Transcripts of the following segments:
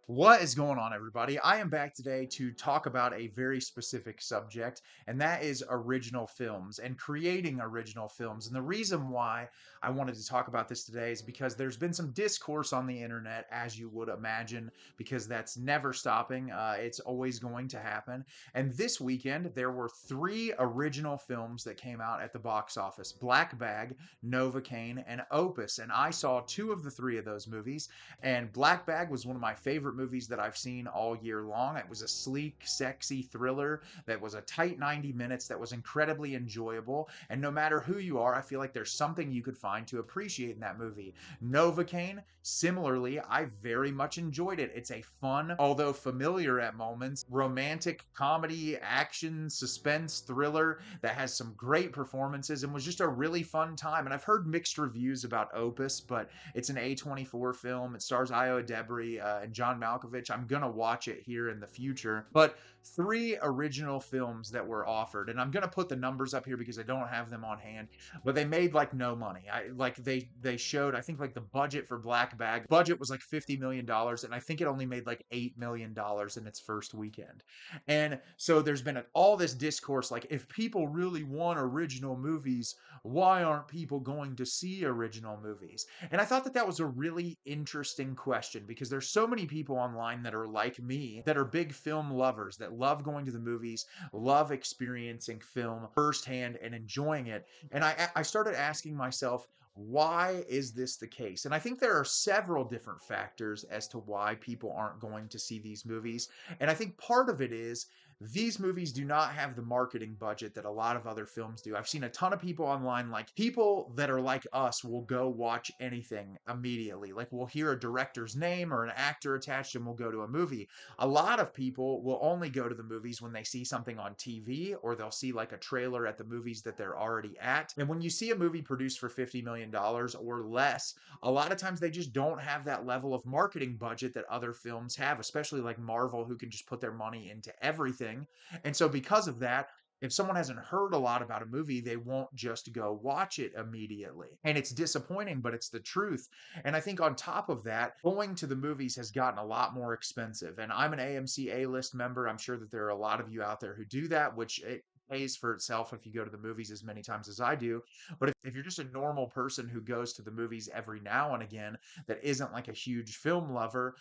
What is going on, everybody? I am back today to talk about a very specific subject, and that is original films and creating original films. And the reason why I wanted to talk about this today is because there's been some discourse on the internet, as you would imagine, because that's never stopping. It's always going to happen. And this weekend, there were three original films that came out at the box office: Black Bag, Novocaine, and Opus. And I saw two of the three of those movies. And Black Bag was one of my favorite movies that I've seen all year long. It was a sleek, sexy thriller that was a tight 90 minutes that was incredibly enjoyable. And no matter who you are, I feel like there's something you could find to appreciate in that movie. Novocaine, similarly, I very much enjoyed it. It's a fun, although familiar at moments, romantic comedy, action, suspense thriller that has some great performances and was just a really fun time. And I've heard mixed reviews about Opus, but it's an A24 film. It stars Io Debris and John Malkovich. I'm gonna watch it here in the future. But three original films that were offered, and I'm gonna put the numbers up here because I don't have them on hand. But they made like no money. They showed, I think, like the budget for Black Bag budget was like $50 million, and I think it only made like $8 million in its first weekend. And so there's been all this discourse like, if people really want original movies, why aren't people going to see original movies? And I thought that that was a really interesting question because there's so many people online that are like me, that are big film lovers, that love going to the movies, love experiencing film firsthand and enjoying it. And I started asking myself, why is this the case? And I think there are several different factors as to why people aren't going to see these movies. And I think part of it is these movies do not have the marketing budget that a lot of other films do. I've seen a ton of people online, like people that are like us, will go watch anything immediately. Like we'll hear a director's name or an actor attached and we'll go to a movie. A lot of people will only go to the movies when they see something on TV or they'll see like a trailer at the movies that they're already at. And when you see a movie produced for $50 million or less, a lot of times they just don't have that level of marketing budget that other films have, especially like Marvel, who can just put their money into everything. And so, because of that, if someone hasn't heard a lot about a movie, they won't just go watch it immediately. And it's disappointing, but it's the truth. And I think on top of that, going to the movies has gotten a lot more expensive. And I'm an AMC A-list member. I'm sure that there are a lot of you out there who do that, which it pays for itself if you go to the movies as many times as I do. But if you're just a normal person who goes to the movies every now and again, that isn't like a huge film lover,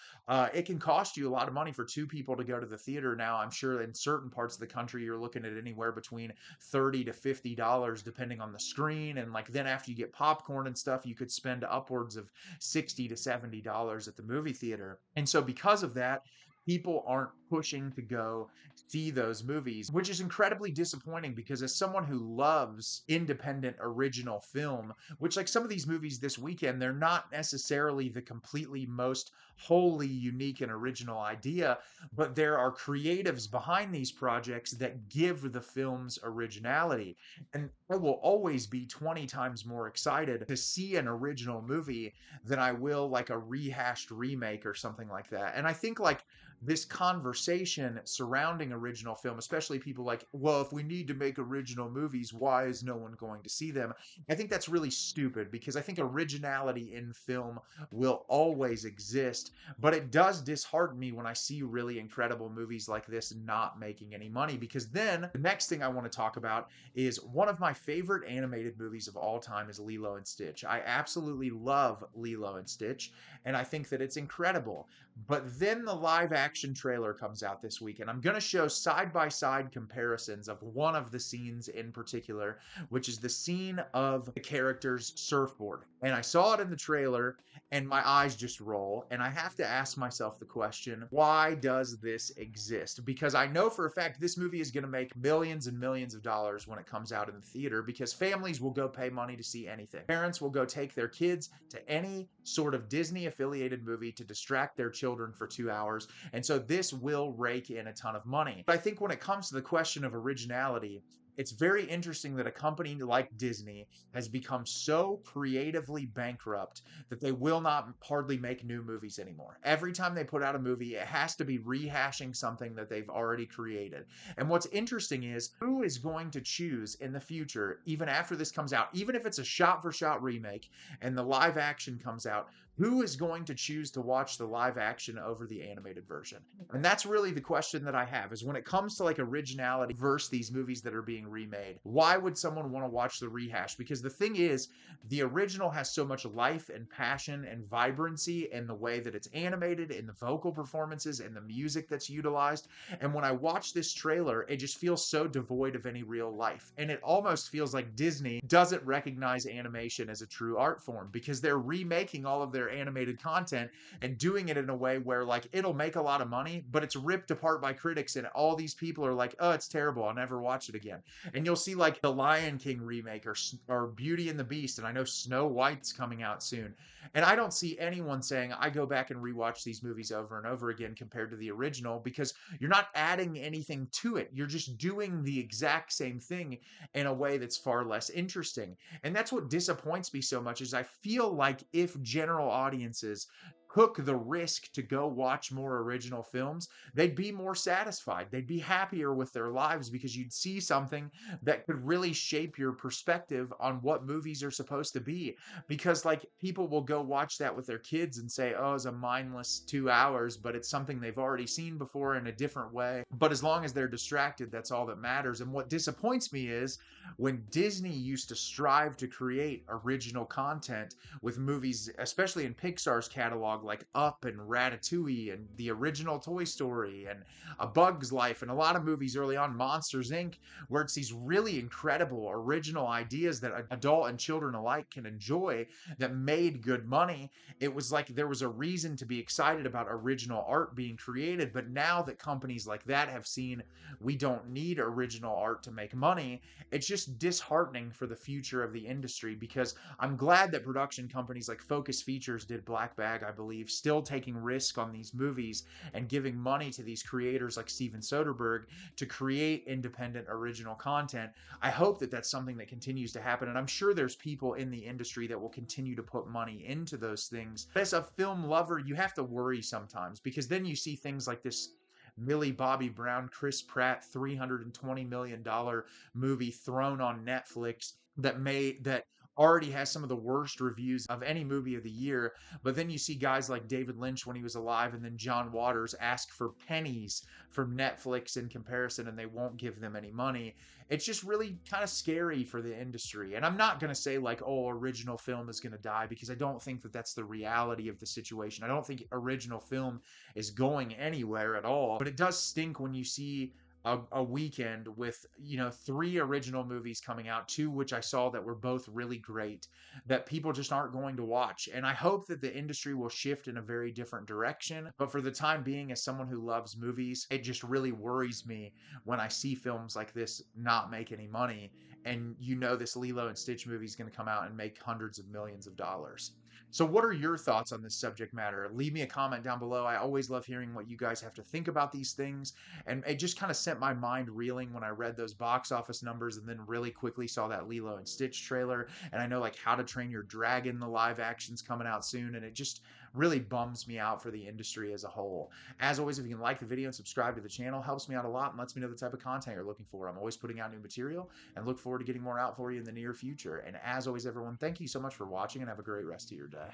it can cost you a lot of money for two people to go to the theater now. I'm sure in certain parts of the country, you're looking at anywhere between $30 to $50, depending on the screen. And like then after you get popcorn and stuff, you could spend upwards of $60 to $70 at the movie theater. And so because of that, people aren't pushing to go see those movies, which is incredibly disappointing because as someone who loves independent original film, which like some of these movies this weekend, they're not necessarily the completely most wholly unique and original idea, but there are creatives behind these projects that give the film's originality. And I will always be 20 times more excited to see an original movie than I will like a rehashed remake or something like that. And I think like this conversation surrounding original film, especially people like, well, if we need to make original movies, why is no one going to see them? I think that's really stupid because I think originality in film will always exist, but it does dishearten me when I see really incredible movies like this not making any money. Because then the next thing I want to talk about is one of my favorite animated movies of all time is Lilo and Stitch. I absolutely love Lilo and Stitch, and I think that it's incredible. But then the live action trailer comes out this week, and I'm going to show side by side comparisons of one of the scenes in particular, which is the scene of the character's surfboard. And I saw it in the trailer, and my eyes just roll. And I have to ask myself the question, why does this exist? Because I know for a fact this movie is going to make millions and millions of dollars when it comes out in the theater because families will go pay money to see anything. Parents will go take their kids to any sort of Disney affiliated movie to distract their children for 2 hours. And so this will rake in a ton of money. But I think when it comes to the question of originality, it's very interesting that a company like Disney has become so creatively bankrupt that they will not hardly make new movies anymore. Every time they put out a movie, it has to be rehashing something that they've already created. And what's interesting is who is going to choose in the future, even after this comes out, even if it's a shot for shot remake and the live action comes out, who is going to choose to watch the live action over the animated version? And that's really the question that I have is when it comes to like originality versus these movies that are being remade, why would someone want to watch the rehash? Because the thing is, the original has so much life and passion and vibrancy in the way that it's animated, in the vocal performances, and the music that's utilized. And when I watch this trailer, it just feels so devoid of any real life. And it almost feels like Disney doesn't recognize animation as a true art form because they're remaking all of their animated content and doing it in a way where like it'll make a lot of money, but it's ripped apart by critics and all these people are like, oh, it's terrible, I'll never watch it again. And you'll see like the Lion King remake or Beauty and the Beast, and I know Snow White's coming out soon. And I don't see anyone saying I go back and rewatch these movies over and over again compared to the original because you're not adding anything to it. You're just doing the exact same thing in a way that's far less interesting. And that's what disappoints me so much is I feel like if general audiences took the risk to go watch more original films, they'd be more satisfied. They'd be happier with their lives because you'd see something that could really shape your perspective on what movies are supposed to be. Because, like, people will go watch that with their kids and say, oh, it's a mindless 2 hours, but it's something they've already seen before in a different way. But as long as they're distracted, that's all that matters. And what disappoints me is when Disney used to strive to create original content with movies, especially in Pixar's catalog, like Up and Ratatouille and the original Toy Story and A Bug's Life and a lot of movies early on, Monsters Inc., where it's these really incredible original ideas that adult and children alike can enjoy that made good money. It was like there was a reason to be excited about original art being created. But now that companies like that have seen we don't need original art to make money, it's just disheartening for the future of the industry because I'm glad that production companies like Focus Features did Black Bag, I believe, still taking risk on these movies and giving money to these creators like Steven Soderbergh to create independent original content. I hope that that's something that continues to happen. And I'm sure there's people in the industry that will continue to put money into those things. As a film lover, you have to worry sometimes because then you see things like this Millie Bobby Brown, Chris Pratt, $320 million movie thrown on Netflix that already has some of the worst reviews of any movie of the year. But then you see guys like David Lynch when he was alive, and then John Waters ask for pennies from Netflix in comparison, and they won't give them any money. It's just really kind of scary for the industry. And I'm not going to say like, oh, original film is going to die because I don't think that that's the reality of the situation. I don't think original film is going anywhere at all. But it does stink when you see a weekend with, you know, three original movies coming out, two which I saw that were both really great, that people just aren't going to watch. And I hope that the industry will shift in a very different direction. But for the time being, as someone who loves movies, it just really worries me when I see films like this not make any money. And you know, this Lilo and Stitch movie is going to come out and make hundreds of millions of dollars. So, what are your thoughts on this subject matter? Leave me a comment down below. I always love hearing what you guys have to think about these things. And it just kind of sent my mind reeling when I read those box office numbers and then really quickly saw that Lilo and Stitch trailer. And I know like How to Train Your Dragon, the live action's coming out soon. And it just really bums me out for the industry as a whole. As always, if you can like the video and subscribe to the channel, helps me out a lot and lets me know the type of content you're looking for. I'm always putting out new material and look forward to getting more out for you in the near future. And as always, everyone, thank you so much for watching and have a great rest of your day.